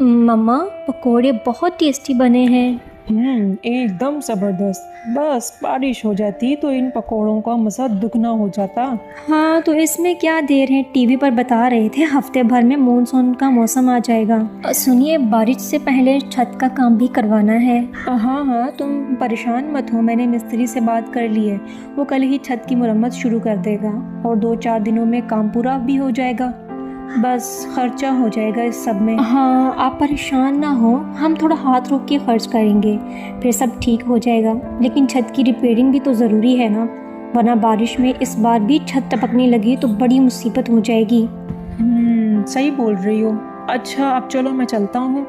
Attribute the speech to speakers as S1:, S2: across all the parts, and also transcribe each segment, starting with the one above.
S1: मम्मा, पकोड़े बहुत टेस्टी बने हैं।
S2: एकदम जबरदस्त। बस बारिश हो जाती तो इन पकोड़ों का मज़ा दुगना हो जाता।
S1: हाँ, तो इसमें क्या देर है, टीवी पर बता रहे थे हफ्ते भर में मानसून का मौसम आ जाएगा। सुनिए, बारिश से पहले छत का काम भी करवाना है।
S2: हाँ हाँ, तुम परेशान मत हो, मैंने मिस्त्री से बात कर ली है। वो कल ही छत की मुरम्मत शुरू कर देगा और 2-4 दिनों में काम पूरा भी हो जाएगा। बस खर्चा हो जाएगा इस सब में।
S1: हाँ, आप परेशान ना हो, हम थोड़ा हाथ रोक के खर्च करेंगे, फिर सब ठीक हो जाएगा। लेकिन छत की रिपेयरिंग भी तो ज़रूरी है ना, वरना बारिश में इस बार भी छत टपकने लगी तो बड़ी मुसीबत हो जाएगी।
S2: सही बोल रही हो। अच्छा, अब चलो मैं चलता हूँ।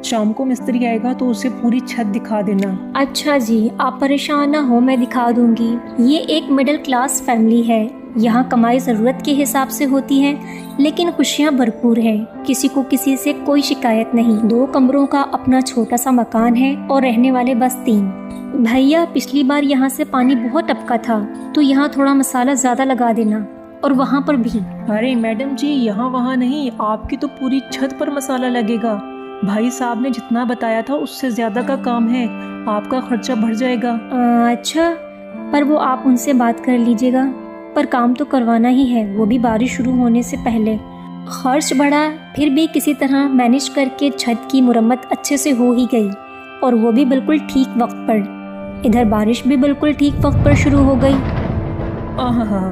S2: शाम को मिस्त्री आएगा तो उसे पूरी छत दिखा देना।
S1: अच्छा जी, आप परेशान ना हो, मैं दिखा दूंगी। ये एक मिडिल क्लास फैमिली है। यहाँ कमाई ज़रूरत के हिसाब से होती है, लेकिन खुशियाँ भरपूर हैं। किसी को किसी से कोई शिकायत नहीं। 2 कमरों का अपना छोटा सा मकान है और रहने वाले बस 3। भैया, पिछली बार यहाँ से पानी बहुत टपका था, तो यहाँ थोड़ा मसाला ज़्यादा लगा देना, और वहाँ पर भी।
S2: अरे मैडम जी, यहाँ वहाँ नहीं, आपकी तो पूरी छत पर मसाला लगेगा। भाई साहब ने जितना बताया था उससे ज्यादा का काम है, आपका खर्चा बढ़ जाएगा।
S1: अच्छा, पर वो आप उनसे बात कर लीजिएगा, पर काम तो करवाना ही है, वो भी बारिश शुरू होने से पहले। खर्च बढ़ा, फिर भी किसी तरह मैनेज करके छत की मुरम्मत अच्छे से हो ही गई, और वो भी बिल्कुल ठीक वक्त पर। इधर बारिश भी बिल्कुल ठीक वक्त पर शुरू हो गई।
S2: आहा,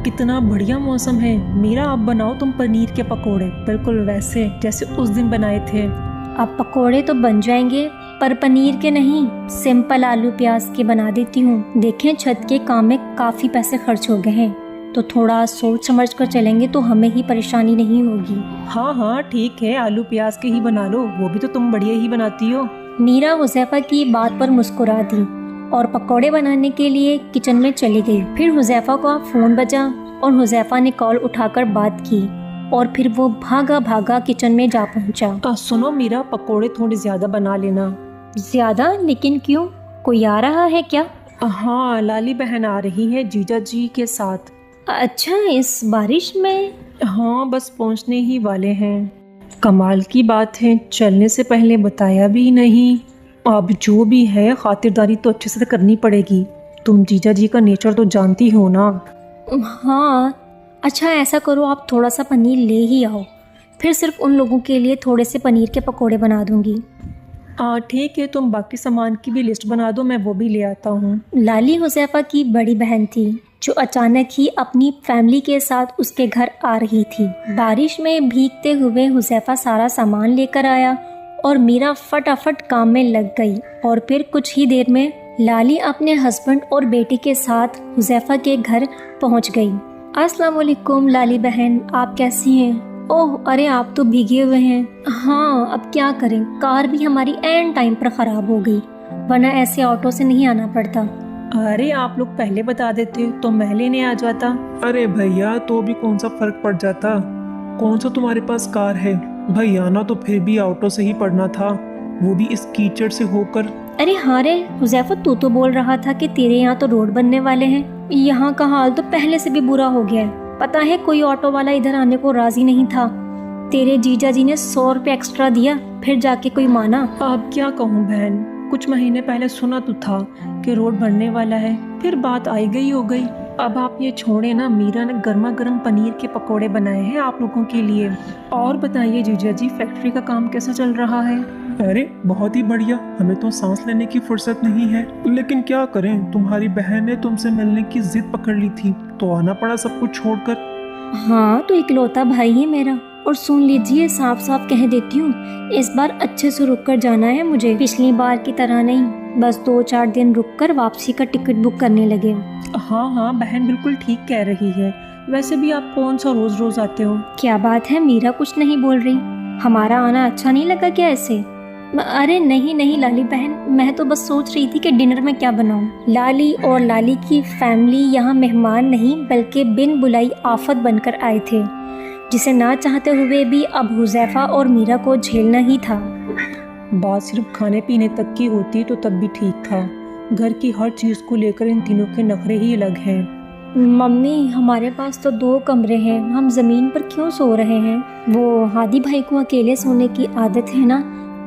S2: कितना बढ़िया मौसम है। मीरा, आप बनाओ तुम पनीर के पकोड़े, बिल्कुल वैसे जैसे उस दिन बनाए थे।
S1: अब पकोड़े तो बन जाएंगे, पर पनीर के नहीं, सिंपल आलू प्याज के बना देती हूँ। देखें, छत के काम में काफ़ी पैसे खर्च हो गए हैं, तो थोड़ा सोच समझ कर चलेंगे तो हमें ही परेशानी नहीं होगी।
S2: हाँ हाँ ठीक है, आलू प्याज के ही बना लो, वो भी तो तुम बढ़िया ही बनाती हो।
S1: मीरा हुज़ैफा की बात पर मुस्कुरा दी और पकोड़े बनाने के लिए किचन में चली गई। फिर हुज़ैफा का फ़ोन बजा और हुज़ैफा ने कॉल उठाकर बात की, और फिर वो भागा भागा किचन में जा पहुंचा।
S2: सुनो मीरा, पकोड़े थोड़े ज्यादा बना लेना।
S1: ज्यादा? लेकिन क्यों, कोई आ रहा है क्या?
S2: हाँ, लाली बहन आ रही है जीजा जी के साथ।
S1: अच्छा, इस बारिश में?
S2: हाँ, बस पहुंचने ही वाले हैं। कमाल की बात है, चलने से पहले बताया भी नहीं। अब जो भी है, खातिरदारी तो अच्छे से करनी पड़ेगी। तुम जीजा जी का नेचर तो जानती हो ना।
S1: हाँ, अच्छा ऐसा करो, आप थोड़ा सा पनीर ले ही आओ, फिर सिर्फ उन लोगों के लिए थोड़े से पनीर के पकोड़े बना दूंगी।
S2: ठीक है, तुम बाकी सामान की भी लिस्ट बना दो, मैं वो भी ले आता हूँ।
S1: लाली हुज़ैफा की बड़ी बहन थी, जो अचानक ही अपनी फैमिली के साथ उसके घर आ रही थी। बारिश में भीगते हुए हुज़ैफा सारा सामान लेकर आया और मीरा फटाफट काम में लग गई, और फिर कुछ ही देर में लाली अपने हस्बैंड और बेटी के साथ हुज़ैफा के घर पहुंच गई। अस्सलाम वालेकुम लाली बहन, आप कैसी हैं? ओह, अरे आप तो भीगे हुए हैं। हाँ, अब क्या करें, कार भी हमारी एंड टाइम पर ख़राब हो गई, वरना ऐसे ऑटो से नहीं आना पड़ता।
S2: अरे आप लोग पहले बता देते तो मैं लेने आ जाता।
S3: अरे भैया, तो भी कौन सा फर्क पड़ जाता, कौन सा तुम्हारे पास कार है। भाई आना तो फिर भी ऑटो से ही पड़ना था, वो भी इस कीचड़ से होकर।
S1: अरे हाँ रे हुज़ैफा, तू तो बोल रहा था कि तेरे यहाँ तो रोड बनने वाले हैं। यहाँ का हाल तो पहले से भी बुरा हो गया है। पता है, कोई ऑटो वाला इधर आने को राजी नहीं था। तेरे जीजा जी ने 100 रुपये एक्स्ट्रा दिया, फिर जाके कोई माना।
S2: अब क्या कहूँ बहन, कुछ महीने पहले सुना तो था कि रोड बनने वाला है, फिर बात आई गई हो गई। अब आप ये छोड़े ना, मीरा ने गर्मा गर्म पनीर के पकोड़े बनाए हैं आप लोगों के लिए। और बताइए जीजा जी, फैक्ट्री का काम कैसा चल रहा है?
S3: अरे बहुत ही बढ़िया, हमें तो सांस लेने की फुर्सत नहीं है, लेकिन क्या करें, तुम्हारी बहन ने तुमसे मिलने की जिद पकड़ ली थी, तो आना पड़ा सब कुछ छोड़कर।
S1: हाँ, तो इकलौता भाई है मेरा। और सुन लीजिए, साफ साफ कह देती हूँ, इस बार अच्छे से रुक कर जाना है मुझे, पिछली बार की तरह नहीं, बस 2-4 दिन रुक कर वापसी का टिकट बुक करने लगे।
S2: हाँ हाँ, बहन बिल्कुल ठीक कह रही है। वैसे भी आप कौन सा रोज रोज आते हो?
S1: क्या बात है, मीरा कुछ नहीं बोल रही? हमारा आना अच्छा नहीं लगा क्या ऐसे? अरे नहीं नहीं लाली बहन, मैं तो बस सोच रही थी कि डिनर में क्या बनाऊं। लाली और लाली की फैमिली यहाँ मेहमान नहीं, बल्कि बिन बुलाई आफत बनकर आए थे, जिसे ना चाहते हुए भी अब हुज़ैफा और मीरा को झेलना ही था।
S2: बात सिर्फ खाने पीने तक की होती तो तब भी ठीक था, घर की हर चीज को लेकर इन तीनों के नखरे ही अलग हैं।
S1: मम्मी हमारे पास तो 2 कमरे हैं, हम ज़मीन पर क्यों सो रहे हैं? वो हादी भाई को अकेले सोने की आदत है ना,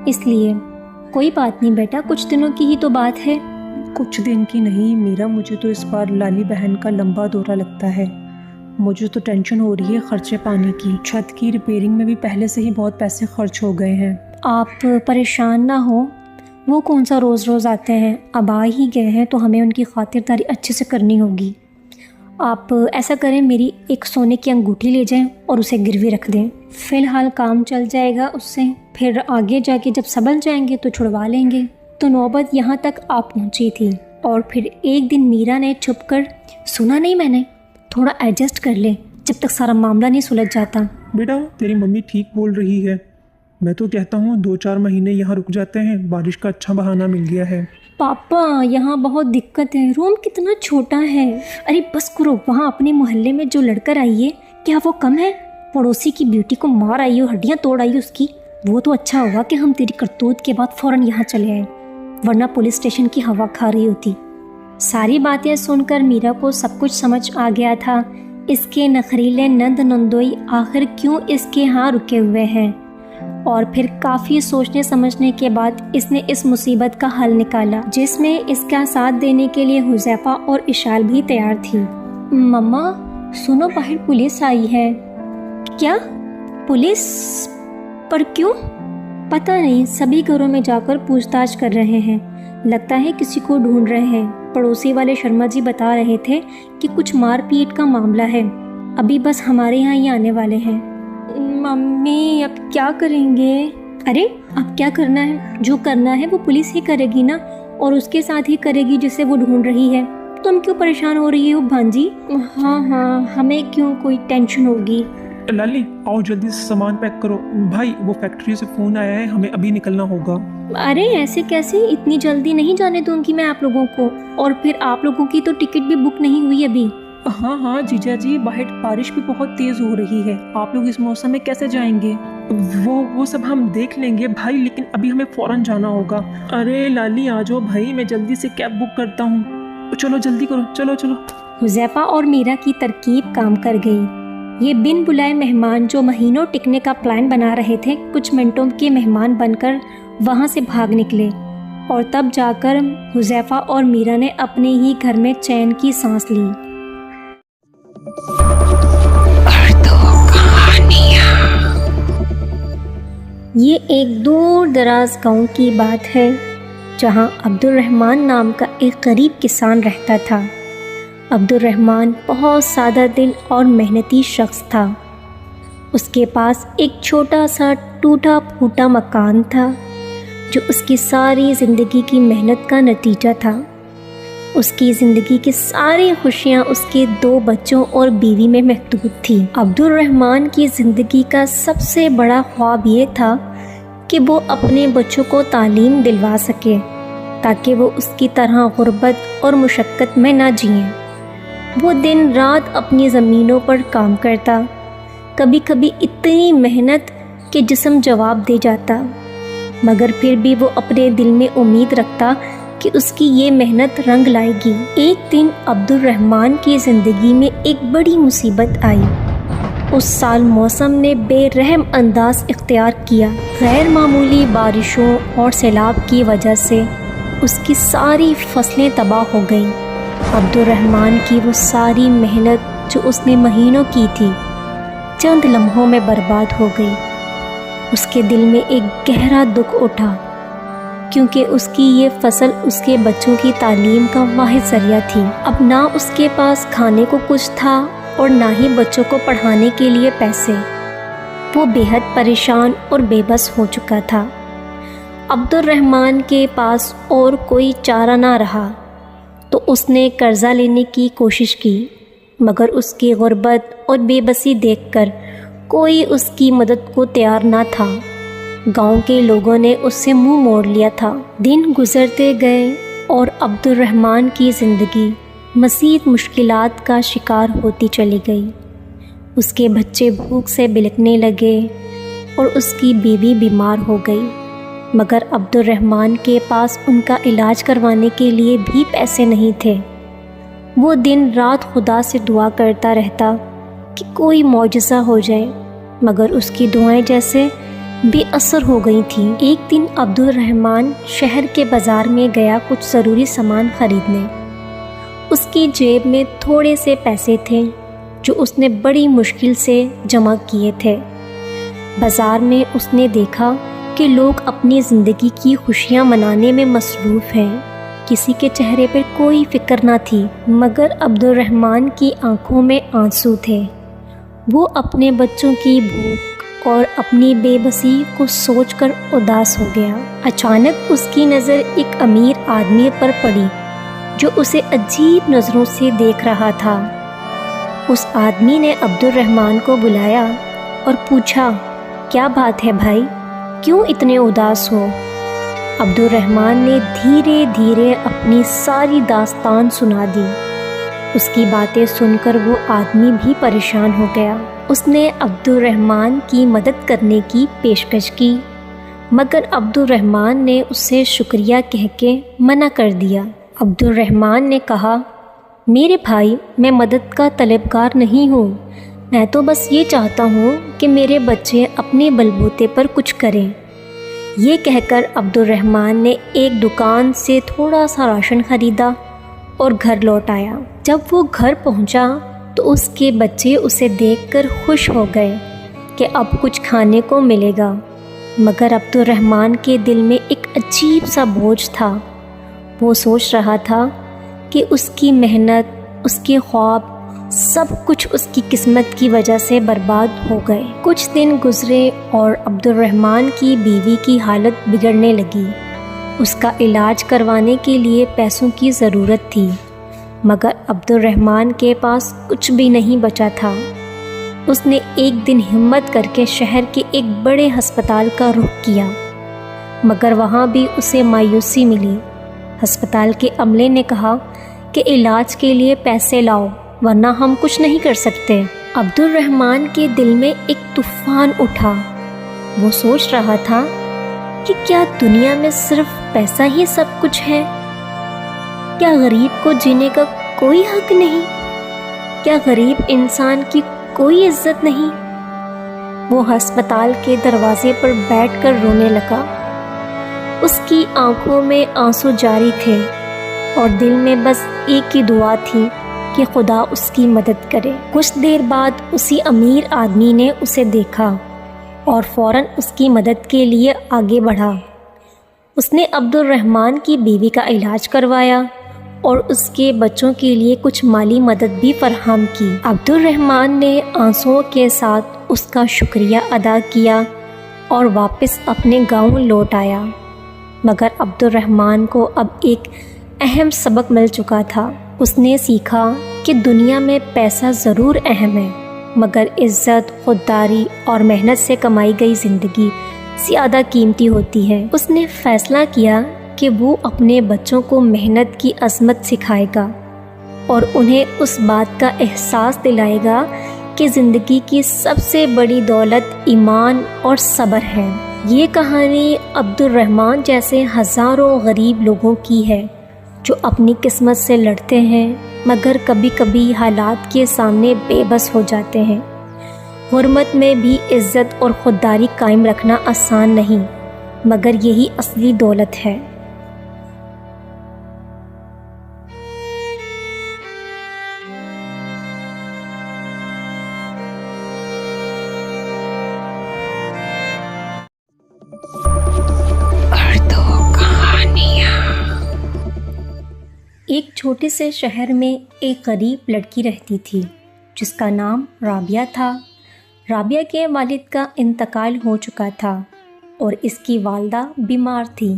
S1: इसलिए। कोई बात नहीं बेटा, कुछ दिनों की ही तो बात है।
S2: कुछ दिन की नहीं मीरा, मुझे तो इस बार लाली बहन का लंबा दौरा लगता है। मुझे तो टेंशन हो रही है खर्चे पानी की। छत की रिपेयरिंग में भी पहले से ही बहुत पैसे खर्च हो गए हैं।
S1: आप परेशान ना हो, वो कौन सा रोज़ रोज़ आते हैं, अब आ ही गए हैं तो हमें उनकी खातिरदारी अच्छे से करनी होगी। आप ऐसा करें, मेरी एक सोने की अंगूठी ले जाएं और उसे गिरवी रख दें। फ़िलहाल काम चल जाएगा उससे, फिर आगे जाके जब संभल जाएंगे तो छुड़वा लेंगे। तो नौबत यहाँ तक आ पहुँची थी और फिर एक दिन मीरा ने छुपकर, सुना नहीं मैंने, थोड़ा एडजस्ट कर ले जब तक सारा मामला नहीं सुलझ जाता।
S3: बेटा तेरी मम्मी ठीक बोल रही है, मैं तो कहता हूँ 2-4 महीने यहाँ रुक जाते हैं, बारिश का अच्छा बहाना मिल गया है।
S1: पापा यहाँ बहुत दिक्कत है, रूम कितना छोटा है। अरे बस करो, वहाँ अपने मोहल्ले में जो लड़कर आई है क्या वो कम है? पड़ोसी की बेटी को मार आई हो, हड्डियाँ तोड़ आई उसकी। वो तो अच्छा होगा कि हम तेरी करतूत के बाद फ़ौरन यहाँ चले आए, वरना पुलिस स्टेशन की हवा खा रही होती। सारी बातें सुनकर मीरा को सब कुछ समझ आ गया था। इसके नखरीले नंद नंदोई आखिर क्यों इसके यहाँ रुके हुए हैं, और फिर काफ़ी सोचने समझने के बाद इसने इस मुसीबत का हल निकाला, जिसमें इसका साथ देने के लिए हुज़ैफा और इशाल भी तैयार थी। मम्मा सुनो, बाहर पुलिस आई है। क्या? पुलिस? पर क्यों? पता नहीं, सभी घरों में जाकर पूछताछ कर रहे हैं, लगता है किसी को ढूंढ रहे हैं। पड़ोसी वाले शर्मा जी बता रहे थे कि कुछ मारपीट का मामला है, अभी बस हमारे यहाँ ही आने वाले हैं। मम्मी अब क्या करेंगे? अरे अब क्या करना है, जो करना है वो पुलिस ही करेगी ना, और उसके साथ ही करेगी जिसे वो ढूंढ रही है। तुम क्यों परेशान हो रही हो भांजी? हाँ, हमें क्यों कोई टेंशन होगी।
S3: लाली आओ जल्दी से सामान पैक करो। भाई वो फैक्ट्री से फ़ोन आया है, हमें अभी निकलना होगा।
S1: अरे ऐसे कैसे, इतनी जल्दी नहीं जाने दूंगी मैं आप लोगों को, और फिर आप लोगों की तो टिकट भी बुक नहीं हुई अभी।
S2: हाँ जीजा जी, बाहर बारिश भी बहुत तेज हो रही है, आप लोग इस मौसम में कैसे जाएंगे?
S3: वो सब हम देख लेंगे भाई, लेकिन अभी हमें फौरन जाना होगा। अरे लाली आ जाओ भाई, मैं जल्दी से कैब बुक करता हूँ, चलो जल्दी करो, चलो।
S1: हुज़ैफा और मीरा की तरकीब काम कर गई। ये बिन बुलाए मेहमान जो महीनों टिकने का प्लान बना रहे थे, कुछ मिनटों के मेहमान बनकर वहाँ से भाग निकले, और तब जाकर हुज़ैफा और मीरा ने अपने ही घर में चैन की सांस ली। ये एक दूर दराज गांव की बात है, जहां अब्दुर्रहमान नाम का एक गरीब किसान रहता था। अब्दुर्रहमान बहुत सादा दिल और मेहनती शख्स था। उसके पास एक छोटा सा टूटा फूटा मकान था, जो उसकी सारी ज़िंदगी की मेहनत का नतीजा था। उसकी ज़िंदगी की सारी खुशियाँ उसके 2 बच्चों और बीवी में महदूद थी। अब्दुर्रहमान की ज़िंदगी का सबसे बड़ा ख्वाब ये था कि वो अपने बच्चों को तालीम दिलवा सके, ताकि वो उसकी तरह गुर्बत और मुशक्क़त में ना जिएं। वो दिन रात अपनी ज़मीनों पर काम करता, कभी कभी इतनी मेहनत कि जिस्म जवाब दे जाता, मगर फिर भी वो अपने दिल में उम्मीद रखता कि उसकी ये मेहनत रंग लाएगी। एक दिन अब्दुर्रहमान की ज़िंदगी में एक बड़ी मुसीबत आई। उस साल मौसम ने बेरहम अंदाज इख्तियार किया। गैर मामूली बारिशों और सैलाब की वजह से उसकी सारी फसलें तबाह हो गईं। अब्दुर्रहमान की वो सारी मेहनत जो उसने महीनों की थी, चंद लम्हों में बर्बाद हो गई। उसके दिल में एक गहरा दुख उठा, क्योंकि उसकी ये फसल उसके बच्चों की तालीम का वाहिद ज़रिया थी। अब ना उसके पास खाने को कुछ था और ना ही बच्चों को पढ़ाने के लिए पैसे। वो बेहद परेशान और बेबस हो चुका था। अब्दुर्रहमान के पास और कोई चारा ना रहा, तो उसने कर्ज़ा लेने की कोशिश की, मगर उसकी गुर्बत और बेबसी देखकर कोई उसकी मदद को तैयार ना था। गांव के लोगों ने उससे मुंह मोड़ लिया था। दिन गुजरते गए और अब्दुर्रहमान की ज़िंदगी मज़ीद मुश्किलात का शिकार होती चली गई। उसके बच्चे भूख से बिलखने लगे और उसकी बीवी बीमार हो गई, मगर अब्दुर्रहमान के पास उनका इलाज करवाने के लिए भी पैसे नहीं थे। وہ دن رات خدا سے دعا کرتا رہتا کہ کوئی معجزہ ہو جائے، مگر اس کی دعائیں جیسے بے اثر ہو گئی تھیں۔ ایک دن عبد الرحمن شہر کے بازار میں گیا کچھ ضروری سامان خریدنے۔ اس کی جیب میں تھوڑے سے پیسے تھے جو اس نے بڑی مشکل سے جمع کیے تھے۔ بازار میں اس نے دیکھا کہ لوگ اپنی زندگی کی خوشیاں منانے میں مصروف ہیں، کسی کے چہرے پر کوئی فکر نہ تھی، مگر عبد الرحمن کی آنکھوں میں آنسو تھے۔ وہ اپنے بچوں کی بھوک اور اپنی بے بسی کو سوچ کر اداس ہو گیا۔ اچانک اس کی نظر ایک امیر آدمی پر پڑی جو اسے عجیب نظروں سے دیکھ رہا تھا۔ اس آدمی نے عبد الرحمن کو بلایا اور پوچھا، کیا بات ہے بھائی، کیوں اتنے اداس ہو؟ عبد الرحمن نے دھیرے دھیرے اپنی ساری داستان سنا دی۔ اس کی باتیں سن کر وہ آدمی بھی پریشان ہو گیا۔ اس نے عبد الرحمن کی مدد کرنے کی پیشکش کی، مگر عبد الرحمن نے اسے شکریہ کہہ کے منع کر دیا۔ عبد الرحمن نے کہا، میرے بھائی، میں مدد کا طلبگار نہیں ہوں، میں تو بس یہ چاہتا ہوں کہ میرے بچے اپنے بلبوتے پر کچھ کریں۔ یہ کہہ کر عبد الرحمن نے ایک دکان سے تھوڑا سا راشن خریدا اور گھر لوٹ آیا۔ جب وہ گھر پہنچا تو اس کے بچے اسے دیکھ کر خوش ہو گئے کہ اب کچھ کھانے کو ملے گا، مگر عبد الرحمن کے دل میں ایک عجیب سا بوجھ تھا۔ وہ سوچ رہا تھا کہ اس کی محنت، اس کے خواب، سب کچھ اس کی قسمت کی وجہ سے برباد ہو گئے۔ کچھ دن گزرے اور عبد الرحمن کی بیوی کی حالت بگڑنے لگی۔ اس کا علاج کروانے کے لیے پیسوں کی ضرورت تھی، مگر عبد الرحمن کے پاس کچھ بھی نہیں بچا تھا۔ اس نے ایک دن ہمت کر کے شہر کے ایک بڑے ہسپتال کا رخ کیا، مگر وہاں بھی اسے مایوسی ملی۔ ہسپتال کے عملے نے کہا کہ علاج کے لیے پیسے لاؤ ورنہ ہم کچھ نہیں کر سکتے۔ عبد الرحمن کے دل میں ایک طوفان اٹھا۔ وہ سوچ رہا تھا کہ کیا دنیا میں صرف پیسہ ہی سب کچھ ہے؟ کیا غریب کو جینے کا کوئی حق نہیں؟ کیا غریب انسان کی کوئی عزت نہیں؟ وہ ہسپتال کے دروازے پر بیٹھ کر رونے لگا۔ اس کی آنکھوں میں آنسو جاری تھے اور دل میں بس ایک ہی دعا تھی کہ خدا اس کی مدد کرے۔ کچھ دیر بعد اسی امیر آدمی نے اسے دیکھا اور فوراً اس کی مدد کے لیے آگے بڑھا۔ اس نے عبد الرحمن کی بیوی کا علاج کروایا اور اس کے بچوں کے لیے کچھ مالی مدد بھی فراہم کی۔ عبد الرحمن نے آنسوؤں کے ساتھ اس کا شکریہ ادا کیا اور واپس اپنے گاؤں لوٹ آیا، مگر عبد الرحمن کو اب ایک اہم سبق مل چکا تھا۔ اس نے سیکھا کہ دنیا میں پیسہ ضرور اہم ہے، مگر عزت، خودداری اور محنت سے کمائی گئی زندگی زیادہ قیمتی ہوتی ہے۔ اس نے فیصلہ کیا کہ وہ اپنے بچوں کو محنت کی عظمت سکھائے گا اور انہیں اس بات کا احساس دلائے گا کہ زندگی کی سب سے بڑی دولت ایمان اور صبر ہے۔ یہ کہانی عبد الرحمن جیسے ہزاروں غریب لوگوں کی ہے جو اپنی قسمت سے لڑتے ہیں، مگر کبھی کبھی حالات کے سامنے بے بس ہو جاتے ہیں۔ غربت میں بھی عزت اور خودداری قائم رکھنا آسان نہیں، مگر یہی اصلی دولت ہے۔ ایک چھوٹے سے شہر میں ایک غریب لڑکی رہتی تھی جس کا نام رابعہ تھا۔ رابعہ کے والد کا انتقال ہو چکا تھا اور اس کی والدہ بیمار تھی۔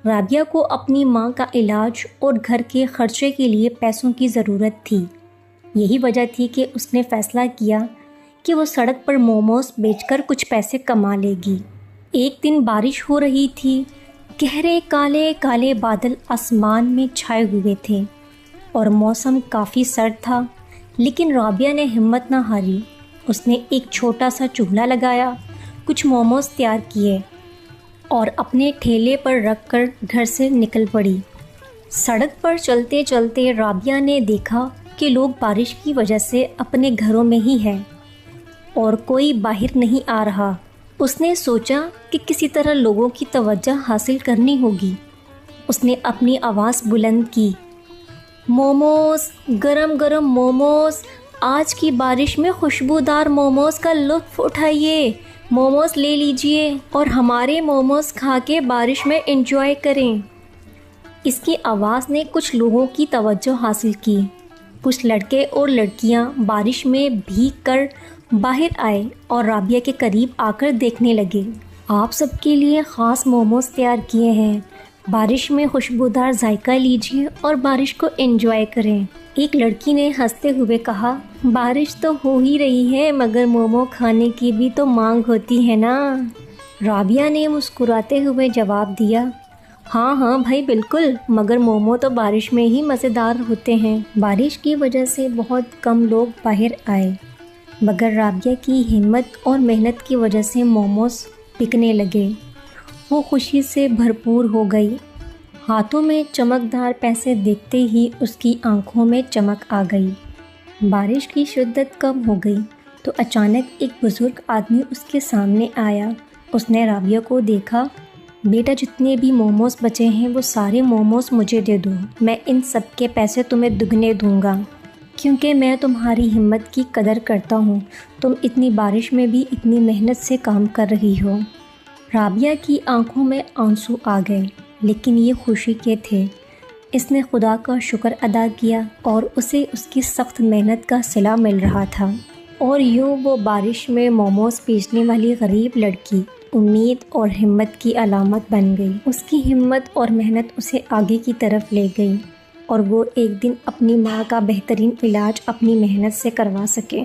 S1: رابعہ کو اپنی ماں کا علاج اور گھر کے خرچے کے لیے پیسوں کی ضرورت تھی۔ یہی وجہ تھی کہ اس نے فیصلہ کیا کہ وہ سڑک پر موموز بیچ کر کچھ پیسے کما لے گی۔ ایک دن بارش ہو رہی تھی، گہرے کالے کالے بادل آسمان میں چھائے ہوئے تھے اور موسم کافی سرد تھا، لیکن رابعہ نے ہمت نہ ہاری۔ اس نے ایک چھوٹا سا چولہا لگایا، کچھ موموز تیار کیے اور اپنے ٹھیلے پر رکھ کر گھر سے نکل پڑی۔ सड़क पर चलते चलते राबिया ने देखा कि लोग बारिश की वजह से अपने घरों में ही हैं और कोई बाहर नहीं आ रहा। उसने सोचा कि किसी तरह लोगों की तवज्जो हासिल करनी होगी। उसने अपनी आवाज़ बुलंद की, मोमोस, गरम गरम मोमोस, आज की बारिश में खुशबूदार मोमोस का लुत्फ़ उठाइए, मोमोस ले लीजिए और हमारे मोमोस खा के बारिश में एंजॉय करें। इसकी आवाज़ ने कुछ लोगों की तवज्जो हासिल की। कुछ लड़के और लड़कियां बारिश में भीग कर बाहर आए और राबिया के करीब आकर देखने लगे। आप सबके लिए ख़ास मोमोस तैयार किए हैं, बारिश में खुशबूदार जायका लीजिए और बारिश को एंजॉय करें। एक लड़की ने हंसते हुए कहा, बारिश तो हो ही रही है मगर मोमो खाने की भी तो मांग होती है ना। राबिया ने मुस्कुराते हुए जवाब दिया, हाँ हाँ भाई बिल्कुल, मगर मोमो तो बारिश में ही मज़ेदार होते हैं। बारिश की वजह से बहुत कम लोग बाहर आए, मगर राबिया की हिम्मत और मेहनत की वजह से मोमोस बिकने लगे। वो खुशी से भरपूर हो गई। हाथों में चमकदार पैसे देखते ही उसकी आंखों में चमक आ गई। बारिश की शिद्दत कम हो गई तो अचानक एक बुज़ुर्ग आदमी उसके सामने आया। उसने राबिया को देखा, बेटा जितने भी मोमोस बचे हैं वो सारे मोमोस मुझे दे दो, मैं इन सब के पैसे तुम्हें दुगने दूंगा, क्योंकि मैं तुम्हारी हिम्मत की कदर करता हूँ। तुम इतनी बारिश में भी इतनी मेहनत से काम कर रही हो। राबिया की आंखों में आंसू आ गए, लेकिन ये खुशी के थे। इसने खुदा का शुक्र अदा किया और उसे उसकी सख्त मेहनत का सिला मिल रहा था। और यूँ वो बारिश में मोमोस बेचने वाली गरीब लड़की उम्मीद और हिम्मत की अलामत बन गई। उसकी हिम्मत और मेहनत उसे आगे की तरफ ले गई और वो एक दिन अपनी माँ का बेहतरीन इलाज अपनी मेहनत से करवा सके।